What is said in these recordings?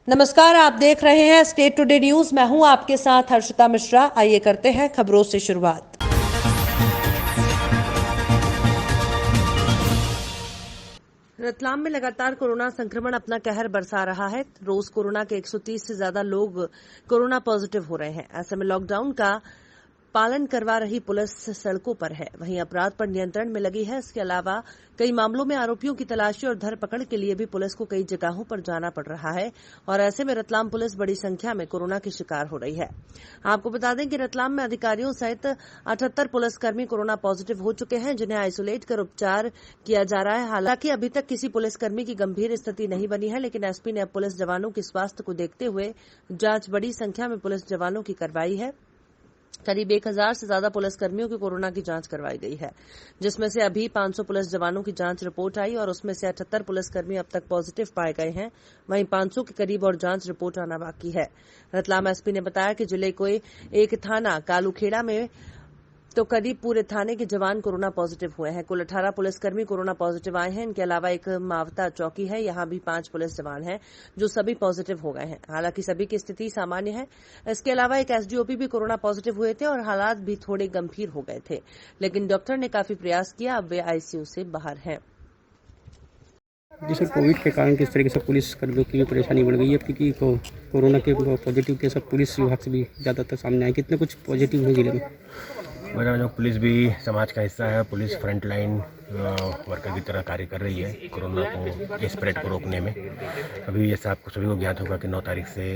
नमस्कार, आप देख रहे हैं स्टेट टुडे न्यूज। मैं हूं आपके साथ हर्षिता मिश्रा। आइए करते हैं खबरों से शुरुआत। रतलाम में लगातार कोरोना संक्रमण अपना कहर बरसा रहा है। रोज कोरोना के 130 से ज्यादा लोग कोरोना पॉजिटिव हो रहे हैं। ऐसे में लॉकडाउन का पालन करवा रही पुलिस सड़कों पर है, वहीं अपराध पर नियंत्रण में लगी है। इसके अलावा कई मामलों में आरोपियों की तलाशी और धरपकड़ के लिए भी पुलिस को कई जगहों पर जाना पड़ रहा है और ऐसे में रतलाम पुलिस बड़ी संख्या में कोरोना की शिकार हो रही है। आपको बता दें कि रतलाम में अधिकारियों सहित 78 पुलिसकर्मी कोरोना पॉजिटिव हो चुके हैं, जिन्हें आइसोलेट कर उपचार किया जा रहा है। हालांकि अभी तक किसी पुलिसकर्मी की गंभीर स्थिति नहीं बनी है, लेकिन एसपी ने अब पुलिस जवानों के स्वास्थ्य को देखते हुए जांच बड़ी संख्या में पुलिस जवानों की करवाई है। करीब 1000 से ज्यादा पुलिसकर्मियों की कोरोना की जांच करवाई गई है, जिसमें से अभी 500 पुलिस जवानों की जांच रिपोर्ट आई और उसमें से 78 पुलिसकर्मी अब तक पॉजिटिव पाए गए हैं। वहीं 500 के करीब और जांच रिपोर्ट आना बाकी है। रतलाम एसपी ने बताया कि जिले को एक थाना कालूखेड़ा में तो करीब पूरे थाने के जवान कोरोना पॉजिटिव हुए हैं। कुल 18 पुलिसकर्मी कोरोना पॉजिटिव आए हैं। इनके अलावा एक मावता चौकी है, यहां भी 5 पुलिस जवान हैं जो सभी पॉजिटिव हो गए हैं। हालांकि सभी की स्थिति सामान्य है। इसके अलावा एक एसडीओपी भी कोरोना पॉजिटिव हुए थे और हालात भी थोड़े गंभीर हो गए थे, लेकिन डॉक्टर ने काफी प्रयास किया। अब वे आईसीयू से बाहर हैं। जी सर, कोविड के कारण किस तरीके से पुलिस कर्मियों की परेशानी बढ़ गई है, क्योंकि कोरोना के पॉजिटिव केस अब पुलिस विभाग से भी ज़्यादातर सामने आए। कितने कुछ पॉजिटिव है जिले में? मेरा जो पुलिस भी समाज का हिस्सा है। पुलिस फ्रंट लाइन वर्कर की तरह कार्य कर रही है कोरोना को स्प्रेड को रोकने में। अभी जैसा आपको सभी को ज्ञात होगा कि 9 तारीख से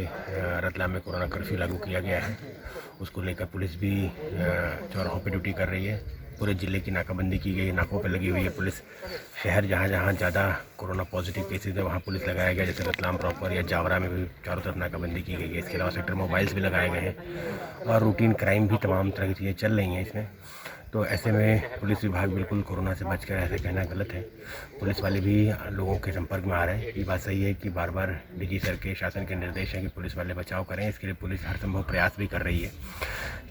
रतलाम में कोरोना कर्फ्यू लागू किया गया है। उसको लेकर पुलिस भी चौराहों पे ड्यूटी कर रही है। पूरे ज़िले की नाकाबंदी की गई, नाकों पर लगी हुई है पुलिस। शहर जहाँ जहाँ ज़्यादा कोरोना पॉजिटिव केसेज है वहाँ पुलिस लगाया गया, जैसे रतलाम प्रॉपर या जावरा में भी चारों तरफ नाकाबंदी की गई है। इसके अलावा सेक्टर मोबाइल्स भी लगाए गए हैं और रूटीन क्राइम भी तमाम तरह की चीज़ें चल रही हैं इसमें। तो ऐसे में पुलिस विभाग बिल्कुल कोरोना से बचकर, ऐसे कहना गलत है। पुलिस वाले भी लोगों के संपर्क में आ रहे हैं। ये बात सही है कि बार बार डीजी सर के शासन के निर्देश हैं कि पुलिस वाले बचाव करें। इसके लिए पुलिस हर संभव प्रयास भी कर रही है,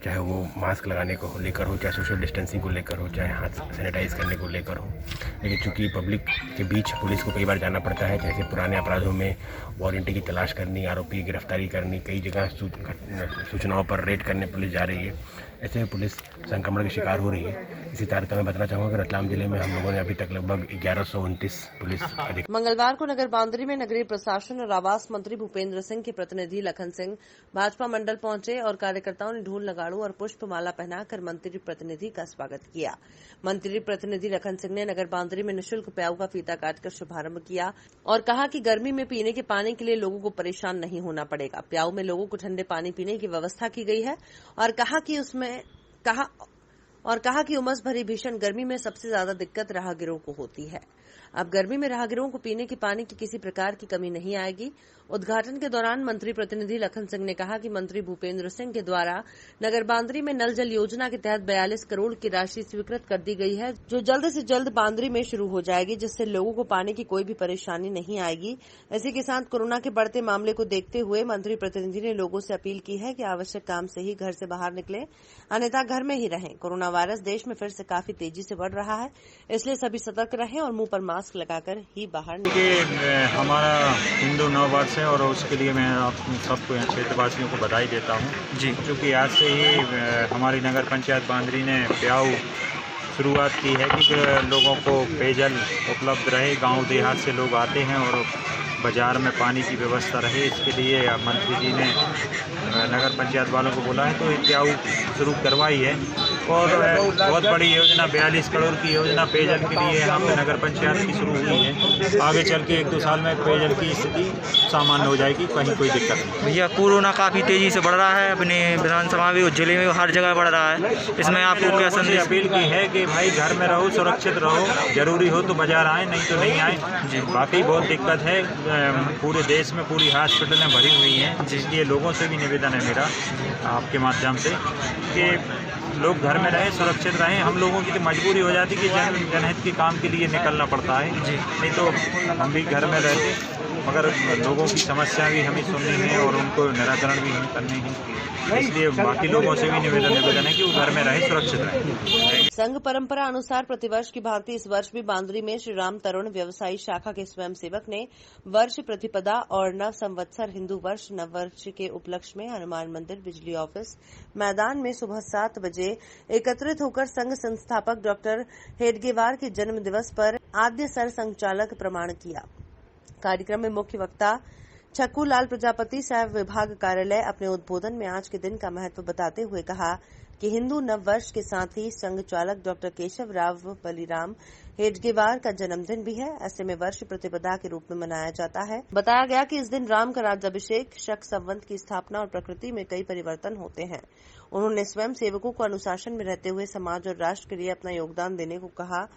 चाहे वो मास्क लगाने को लेकर हो, चाहे सोशल डिस्टेंसिंग को लेकर हो, चाहे हाथ सैनिटाइज करने को लेकर हो। लेकिन चूंकि पब्लिक के बीच पुलिस को कई बार जाना पड़ता है, जैसे पुराने अपराधों में वारंटी की तलाश करनी, आरोपी की गिरफ्तारी करनी, कई जगह सूचनाओं पर रेड करने पुलिस जा रही है। ऐसे में पुलिस संक्रमण की शिकार हो रही है। इसी तारीख में बताना चाहूँगा कि रतलाम जिले में हम लोगों ने अभी तक लगभग 1129 पुलिस अधिकारी। मंगलवार को नगर बांदरी में नगरीय प्रशासन और आवास मंत्री भूपेंद्र सिंह के प्रतिनिधि लखन सिंह भाजपा मंडल पहुंचे और कार्यकर्ताओं ने ढोल नगाड़ों और पुष्पमाला पहनाकर मंत्री प्रतिनिधि का स्वागत किया। मंत्री प्रतिनिधि लखन सिंह ने नगर बांदरी में निःशुल्क प्याऊ का फीता काटकर शुभारंभ किया और कहा कि गर्मी में पीने के पानी के लिए लोगों को परेशान नहीं होना पड़ेगा। प्याऊ में लोगों को ठंडे पानी पीने की व्यवस्था की गई है और कहा कि उमस भरी भीषण गर्मी में सबसे ज्यादा दिक्कत राहगीरों को होती है। अब गर्मी में राहगीरों को पीने के पानी की किसी प्रकार की कमी नहीं आएगी। उद्घाटन के दौरान मंत्री प्रतिनिधि लखन सिंह ने कहा कि मंत्री भूपेंद्र सिंह के द्वारा नगर बांदरी में नल जल योजना के तहत 42 करोड़ की राशि स्वीकृत कर दी गई है, जो जल्द से जल्द बांदरी में शुरू हो जाएगी, जिससे लोगों को पानी की कोई भी परेशानी नहीं आएगी। इसी के साथ कोरोना के बढ़ते मामले को देखते हुए मंत्री प्रतिनिधि ने लोगों से अपील की है कि आवश्यक काम से ही घर से बाहर निकलें, अन्यथा घर में ही रहें। कोरोना वायरस देश में फिर से काफी तेजी से बढ़ रहा है, इसलिए सभी सतर्क रहें और मुंह पर मास्क लगाकर ही बाहर निकलें। हमारा हिंदू नववर्ष है और उसके लिए मैं आप सबको क्षेत्रवासियों को बधाई देता हूं जी, क्योंकि आज से ही हमारी नगर पंचायत बांदरी ने प्याऊ शुरुआत की है कि लोगों को पेयजल उपलब्ध रहे। गांव देहात से लोग आते हैं और बाजार में पानी की व्यवस्था रहे, इसके लिए मंत्री जी ने नगर पंचायत वालों को बोला है तो प्याऊ शुरू करवाई है। और बहुत बड़ी योजना 42 करोड़ की योजना पेयजल के लिए यहाँ पे नगर पंचायत की शुरू हुई है। आगे चल के 1-2 साल में पेयजल की स्थिति सामान्य हो जाएगी, कहीं कोई दिक्कत नहीं। भैया, कोरोना काफ़ी तेज़ी से बढ़ रहा है, अपने विधानसभा में, जिले में, हर जगह बढ़ रहा है। इसमें आपको क्या संदेश? अपील की है कि भाई घर में रहो, सुरक्षित रहो, जरूरी हो तो बाजार आए, नहीं तो नहीं आए जी। बाकी बहुत दिक्कत है, पूरे देश में पूरी हॉस्पिटलें भरी हुई हैं, इसलिए लोगों से भी निवेदन है मेरा आपके माध्यम से कि लोग घर में रहें, सुरक्षित रहें। हम लोगों की तो मजबूरी हो जाती है कि जनहित के काम के लिए निकलना पड़ता है जी, नहीं तो हम भी घर में रहते मगर लोगों की समस्या भी हमें सुननी है और उनको निराकरण भी हमें करने हैं। इसलिए बाकी लोगों से भी निवेदन है कि वो घर में रहे, सुरक्षित रहे। संघ परंपरा अनुसार प्रतिवर्ष की भांति इस वर्ष भी बांद्री में श्री राम तरुण व्यवसायी शाखा के स्वयंसेवक ने वर्ष प्रतिपदा और नव संवत्सर हिंदू वर्ष नव वर्ष के उपलक्ष्य में हनुमान मंदिर, बिजली ऑफिस मैदान में सुबह 7 बजे एकत्रित होकर संघ संस्थापक डॉक्टर हेडगेवार के जन्म दिवस पर आद्य सर संचालक प्रमाण किया। कार्यक्रम में मुख्य वक्ता छक्कू लाल प्रजापति साहब विभाग कार्यालय अपने उद्बोधन में आज के दिन का महत्व बताते हुए कहा कि हिंदू नव वर्ष के साथ ही संघ चालक डॉक्टर केशव राव बलिराम हेडगेवार का जन्मदिन भी है। ऐसे में वर्ष प्रतिपदा के रूप में मनाया जाता है। बताया गया कि इस दिन राम का राज्याभिषेक, शक संवत की स्थापना और प्रकृति में कई परिवर्तन होते हैं। उन्होंने स्वयं सेवकों को अनुशासन में रहते हुए समाज और राष्ट्र के लिए अपना योगदान देने को कहा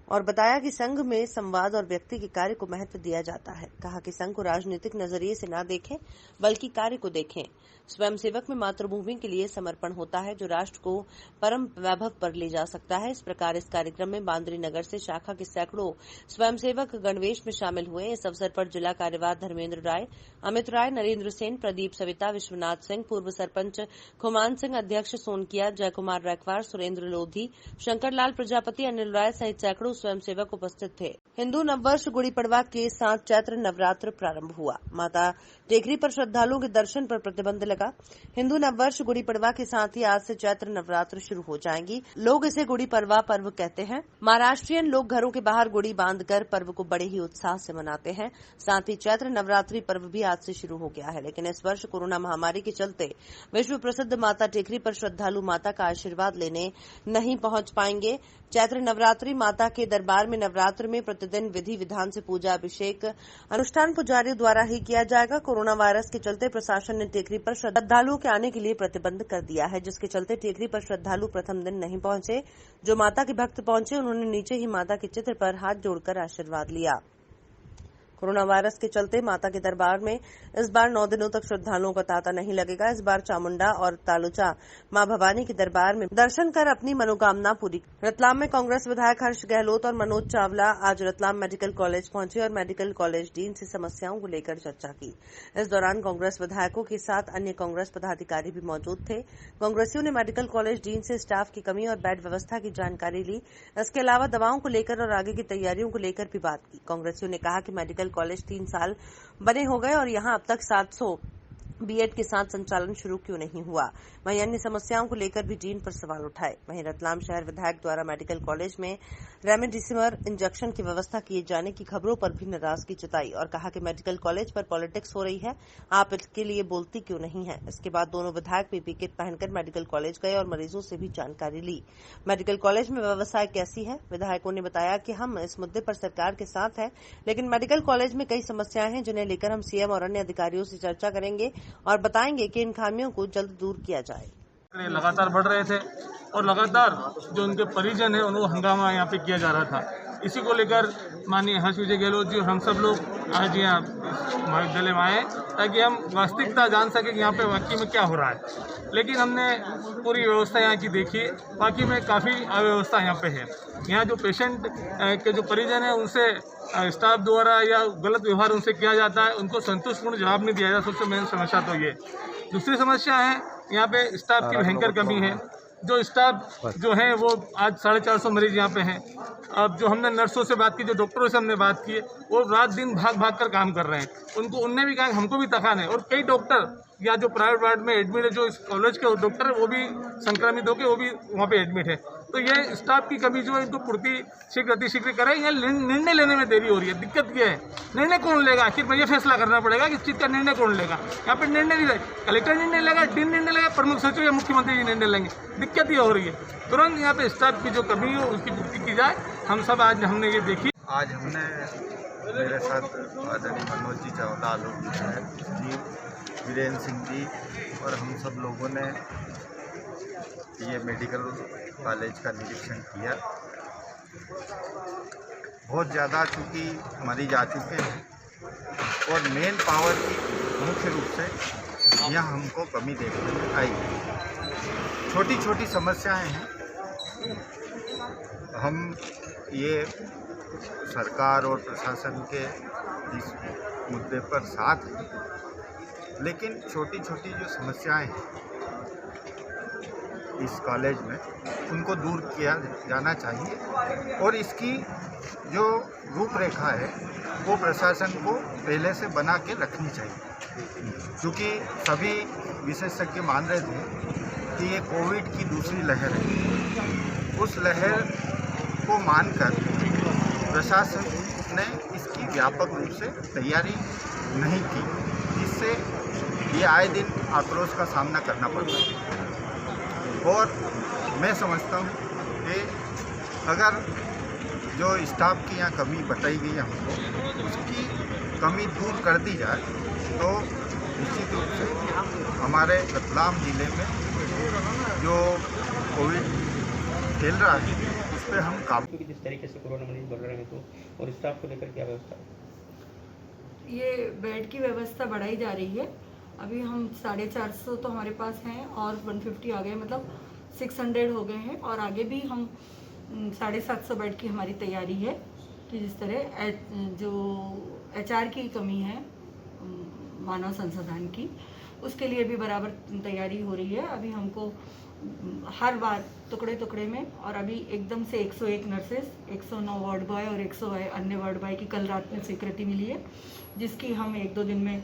और बताया कि संघ में संवाद और व्यक्ति के कार्य को महत्व दिया जाता है। कहा कि संघ को राजनीतिक नजरिए से न देखें बल्कि कार्य को देखें। स्वयंसेवक में मातृभूमि के लिए समर्पण होता है जो राष्ट्र को परम वैभव पर ले जा सकता है। इस प्रकार इस कार्यक्रम में बांद्री नगर से शाखा के सैकड़ों स्वयंसेवक गणवेश में शामिल हुए। इस अवसर पर जिला कार्यवाह धर्मेंद्र राय, अमित राय, नरेंद्र सेन, प्रदीप सविता, विश्वनाथ सिंह, पूर्व सरपंच खुमान सिंह, अध्यक्ष सोनकिया, जय कुमार रैकवार, सुरेंद्र लोधी, शंकर लाल प्रजापति, अनिल राय सहित सैकड़ों स्वयंसेवक उपस्थित थे। हिंदू नववर्ष गुड़ी पड़वा के साथ चैत्र नवरात्र प्रारंभ हुआ। माता टेकरी पर श्रद्धालुओं के दर्शन पर प्रतिबंध लगा। हिंदू नववर्ष गुड़ी पड़वा के साथ ही आज से चैत्र नवरात्र शुरू हो जाएंगी। लोग इसे गुड़ी पड़वा पर्व कहते हैं। महाराष्ट्रियन लोग घरों के बाहर गुड़ी बांधकर पर्व को बड़े ही उत्साह से मनाते हैं। साथ ही चैत्र नवरात्रि पर्व भी आज से शुरू हो गया है, लेकिन इस वर्ष कोरोना महामारी के चलते विश्व प्रसिद्ध माता टेकरी पर श्रद्धालु माता का आशीर्वाद लेने नहीं पहुंच पाएंगे। चैत्र नवरात्रि माता के दरबार में नवरात्र में प्रतिदिन विधि विधान से पूजा अभिषेक अनुष्ठान पुजारियों द्वारा ही किया जाएगा। कोरोना वायरस के चलते प्रशासन ने टेकरी पर श्रद्धालुओं के आने के लिए प्रतिबंध कर दिया है, जिसके चलते टेकरी पर श्रद्धालु प्रथम दिन नहीं पहुंचे। जो माता के भक्त पहुंचे उन्होंने नीचे ही माता के चित्र पर हाथ जोड़कर आशीर्वाद लिया। कोरोना वायरस के चलते माता के दरबार में इस बार 9 दिनों तक श्रद्धालुओं का तांता नहीं लगेगा। इस बार चामुंडा और तालुचा मां भवानी के दरबार में दर्शन कर अपनी मनोकामना पूरी। रतलाम में कांग्रेस विधायक हर्ष गहलोत और मनोज चावला आज रतलाम मेडिकल कॉलेज पहुंचे और मेडिकल कॉलेज डीन से समस्याओं को लेकर चर्चा की। इस दौरान कांग्रेस विधायकों के साथ अन्य कांग्रेस पदाधिकारी भी मौजूद थे। कांग्रेसियों ने मेडिकल कॉलेज डीन से स्टाफ की कमी और बेड व्यवस्था की जानकारी ली। इसके अलावा दवाओं को लेकर और आगे की तैयारियों को लेकर भी बात की। कांग्रेसियों ने कहा कि मेडिकल कॉलेज 3 साल बने हो गए और यहां अब तक 700 बीएड के साथ संचालन शुरू क्यों नहीं हुआ। वहीं अन्य समस्याओं को लेकर भी डीन पर सवाल उठाए। वहीं रतलाम शहर विधायक द्वारा मेडिकल कॉलेज में रेमडेसिविर इंजेक्शन की व्यवस्था किए जाने की खबरों पर भी नाराजगी जताई और कहा कि मेडिकल कॉलेज पर पॉलिटिक्स हो रही है, आप इसके लिए बोलती क्यों नहीं है। इसके बाद दोनों विधायक पीपी किट पहनकर मेडिकल कॉलेज गए और मरीजों से भी जानकारी ली। मेडिकल कॉलेज में व्यवस्था कैसी है। विधायकों ने बताया कि हम इस मुद्दे पर सरकार के साथ हैं, लेकिन मेडिकल कॉलेज में कई समस्याएं हैं जिन्हें लेकर हम सीएम और अन्य अधिकारियों से चर्चा करेंगे और बताएंगे कि इन खामियों को जल्द दूर किया जाए। लगातार बढ़ रहे थे और लगातार जो उनके परिजन है उनको हंगामा यहाँ पे किया जा रहा था। इसी को लेकर माननीय हर्ष विजय गहलोत जी और हम सब लोग आज यहाँ महाविद्यालय में आए ताकि हम वास्तविकता जान सकें कि यहाँ पे वाकई में क्या हो रहा है। लेकिन हमने पूरी व्यवस्था यहाँ की देखी, वाकई में काफ़ी अव्यवस्था यहाँ पे है। यहाँ जो पेशेंट के जो परिजन है उनसे स्टाफ द्वारा या गलत व्यवहार उनसे किया जाता है, उनको संतुष्टपूर्ण जवाब नहीं दिया जाता। सबसे मेन समस्या तो ये। दूसरी समस्या है यहाँ पे स्टाफ की भयंकर कमी है। जो स्टाफ जो है वो आज 450 मरीज यहाँ पे हैं। अब जो हमने नर्सों से बात की, जो डॉक्टरों से हमने बात की, वो रात दिन भाग कर काम कर रहे हैं। उनने भी कहा हमको भी थकान है और कई डॉक्टर या जो प्राइवेट वार्ड में एडमिट है, जो इस कॉलेज के डॉक्टर है वो भी संक्रमित होकर वो भी वहाँ पे एडमिट है। तो ये स्टाफ की कमी जो है इनको पूर्ति शीघ्र करें। या निर्णय लेने में देरी हो रही है। दिक्कत ये है, निर्णय कौन लेगा। आखिर में ये फैसला करना पड़ेगा कि इस चीज़ का निर्णय कौन लेगा। यहाँ पे निर्णय नहीं लेगा, कलेक्टर निर्णय लेगा, डीन निर्णय लेगा, प्रमुख सचिव या मुख्यमंत्री जी निर्णय लेंगे। दिक्कत ये हो रही है। तुरंत यहाँ पे स्टाफ की जो कमी हो उसकी पूर्ति की जाए। हम सब आज हमने ये देखी। आज हमने मेरे साथ आदरणीय मनोज जी चावला, आलोक जी, वीरेंद्र सिंह जी और हम सब लोगों ने ये मेडिकल कॉलेज का निरीक्षण किया। बहुत ज़्यादा चूँकि मरीज आ चुके हैं और मेन पावर की मुख्य रूप से यहाँ हमको कमी देखने में आई है। छोटी छोटी समस्याएं हैं। हम ये सरकार और प्रशासन के जिस मुद्दे पर साथ हैं, लेकिन छोटी छोटी जो समस्याएं हैं इस कॉलेज में उनको दूर किया जाना चाहिए और इसकी जो रूपरेखा है वो प्रशासन को पहले से बना के रखनी चाहिए, क्योंकि सभी विशेषज्ञ मान रहे थे कि ये कोविड की दूसरी लहर है। उस लहर को मानकर प्रशासन ने इसकी व्यापक रूप से तैयारी नहीं की, जिससे ये आए दिन आक्रोश का सामना करना पड़ता है। और मैं समझता हूँ कि अगर जो स्टाफ की यहाँ कमी बताई गई है हमको, उसकी कमी दूर कर दी जाए तो निश्चित रूप से हमारे रतलाम जिले में जो कोविड फैल रहा है उस पर हम काबू। क्योंकि जिस तरीके से कोरोना मरीज बढ़ रहे हैं तो और स्टाफ को लेकर क्या व्यवस्था है? ये बेड की व्यवस्था बढ़ाई जा रही है। अभी हम 450 तो हमारे पास हैं और 150 आ गए, मतलब 600 हो गए हैं और आगे भी हम 750 बेड की हमारी तैयारी है कि जिस तरह जो HR की कमी है मानव संसाधन की, उसके लिए भी बराबर तैयारी हो रही है। अभी हमको हर बार टुकड़े टुकड़े में और अभी एकदम से 101 नर्सेस, 109 वार्ड बॉय और 100 अन्य वार्ड बॉय की कल रात में स्वीकृति मिली है, जिसकी हम 1-2 दिन में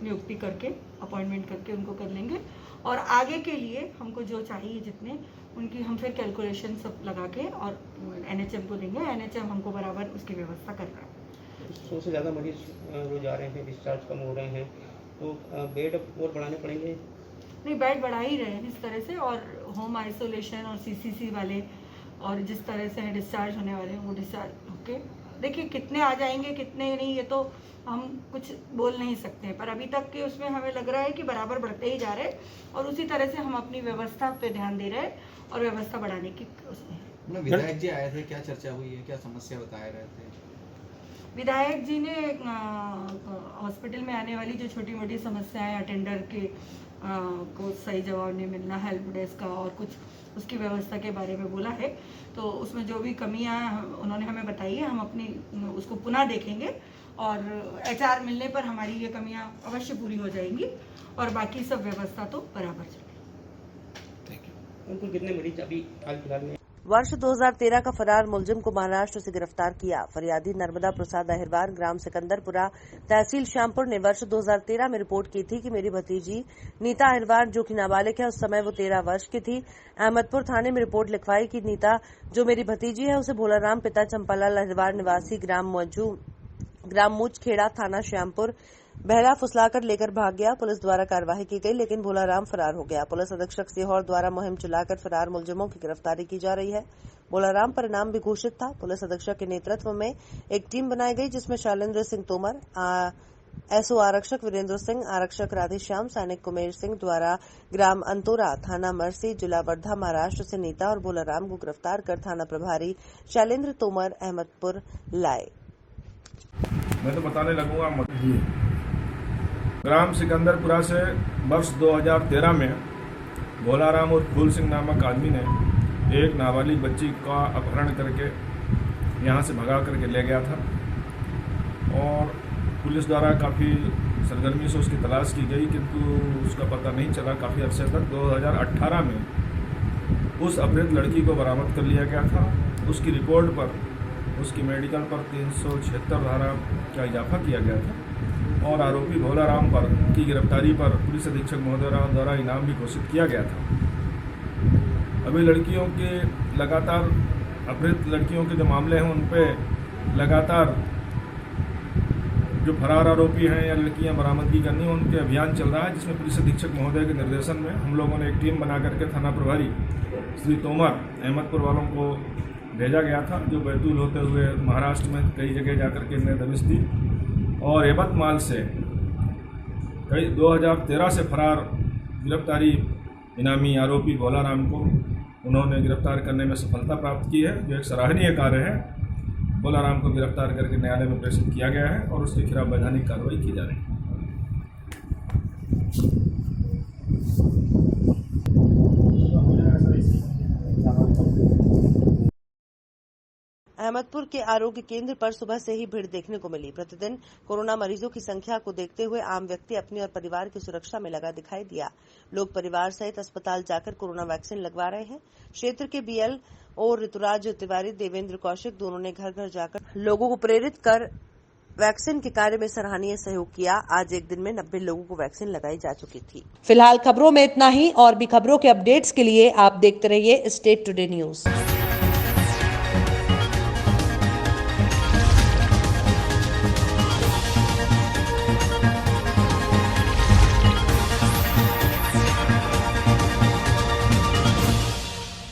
नियुक्ति करके अपॉइंटमेंट करके उनको कर लेंगे। और आगे के लिए हमको जो चाहिए जितने उनकी हम फिर कैलकुलेशन सब लगा के और NHM को देंगे। NHM हमको बराबर उसकी व्यवस्था कर रहा है। 100 से ज़्यादा मरीज रोज आ रहे हैं, डिस्चार्ज कम हो रहे हैं, तो बेड और बढ़ाने पड़ेंगे? नहीं, बेड बढ़ा ही रहे हैं इस तरह से, और होम आइसोलेशन और CCC वाले और जिस तरह से डिस्चार्ज होने वाले हैं वो डिस्चार्ज होके देखिए कितने आ जाएंगे कितने नहीं, ये तो हम कुछ बोल नहीं सकते हैं, पर अभी तक के उसमें हमें लग रहा है कि बराबर बढ़ते ही जा रहे हैं और उसी तरह से हम अपनी व्यवस्था पे ध्यान दे रहे हैं और व्यवस्था बढ़ाने की उसमें। विधायक जी आए थे, क्या चर्चा हुई है, क्या समस्या बता रहे थे? विधायक जी ने हॉस्पिटल में आने वाली जो छोटी मोटी समस्याएं, अटेंडर के को सही जवाब नहीं मिलना, हेल्प डेस्क का और कुछ उसकी व्यवस्था के बारे में बोला है। तो उसमें जो भी कमियां उन्होंने हमें बताई है, हम अपनी उसको पुनः देखेंगे और HR मिलने पर हमारी ये कमियां अवश्य पूरी हो जाएंगी और बाकी सब व्यवस्था तो बराबर चलेगी। उनको कितने मरीज अभी हाल फिलहाल में? वर्ष 2013 का फरार मुलजिम को महाराष्ट्र से गिरफ्तार किया। फरियादी नर्मदा प्रसाद अहिरवार, ग्राम सिकंदरपुरा, तहसील श्यामपुर ने वर्ष 2013 में रिपोर्ट की थी कि मेरी भतीजी नीता अहिरवार, जो कि नाबालिग है, उस समय वो 13 वर्ष की थी, अहमदपुर थाने में रिपोर्ट लिखवाई कि नीता जो मेरी भतीजी है उसे भोलाराम पिता चंपालाल अहिरवार निवासी ग्राम मुचखेड़ा, थाना श्यामपुर, बहरा फुसलाकर लेकर भाग गया। पुलिस द्वारा कार्यवाही की गई, लेकिन भोलाराम फरार हो गया। पुलिस अधीक्षक सीहोर द्वारा मुहिम चलाकर फरार मुलजिमों की गिरफ्तारी की जा रही है। भोलाराम पर इनाम भी घोषित था। पुलिस अधीक्षक के नेतृत्व में एक टीम बनाई गई, जिसमें शैलेंद्र सिंह तोमर, SO आरक्षक वीरेंद्र सिंह, आरक्षक राधेश्याम, सैनिक कुमेर सिंह द्वारा ग्राम अंतोरा, थाना मरसी, जिला वर्धा, महाराष्ट्र से नीता और भोलाराम को गिरफ्तार कर थाना प्रभारी शैलेंद्र तोमर अहमदपुर लाए। मैं तो बताने लगूंगा। ग्राम सिकंदरपुरा से वर्ष 2013 में भोलाराम और फूल सिंह नामक आदमी ने एक नाबालिग बच्ची का अपहरण करके यहाँ से भगा करके ले गया था और पुलिस द्वारा काफ़ी सरगर्मी से उसकी तलाश की गई, किंतु उसका पता नहीं चला काफ़ी अरसे तक। 2018 में उस अपहृत लड़की को बरामद कर लिया गया था। उसकी रिपोर्ट पर, उसकी मेडिकल पर 376 धारा का इजाफा किया गया था और आरोपी भोलाराम पर की गिरफ्तारी पर पुलिस अधीक्षक महोदय द्वारा इनाम भी घोषित किया गया था। अभी लड़कियों के लगातार अपहृत लड़कियों के जो मामले हैं उन पर लगातार जो फरार आरोपी हैं या लड़कियां बरामदगी करनी है उनके अभियान चल रहा है, जिसमें पुलिस अधीक्षक महोदय के निर्देशन में हम लोगों ने एक टीम बना करके थाना प्रभारी श्री तोमर अहमदपुर वालों को भेजा गया था, जो बैतूल होते हुए महाराष्ट्र में कई जगह जाकर के इन्हें दबिश दी और यवतमाल से 2013 से फरार गिरफ्तारी इनामी आरोपी भोलाराम को उन्होंने गिरफ्तार करने में सफलता प्राप्त की है, जो एक सराहनीय कार्य है। भोलाराम को गिरफ्तार करके न्यायालय में प्रेषित किया गया है और उसके खिलाफ वैधानिक कार्रवाई की जा रही है। रहमतपुर के आरोग्य केंद्र पर सुबह से ही भीड़ देखने को मिली। प्रतिदिन कोरोना मरीजों की संख्या को देखते हुए आम व्यक्ति अपनी और परिवार की सुरक्षा में लगा दिखाई दिया। लोग परिवार सहित अस्पताल जाकर कोरोना वैक्सीन लगवा रहे हैं। क्षेत्र के बीएल और ऋतुराज तिवारी, देवेंद्र कौशिक दोनों ने घर घर जाकर लोगों को प्रेरित कर वैक्सीन के कार्य में सराहनीय सहयोग किया। आज एक दिन में 90 लोगों को वैक्सीन लगाई जा चुकी थी। फिलहाल खबरों में इतना ही। और भी खबरों के अपडेट्स के लिए आप देखते रहिए स्टेट टुडे न्यूज।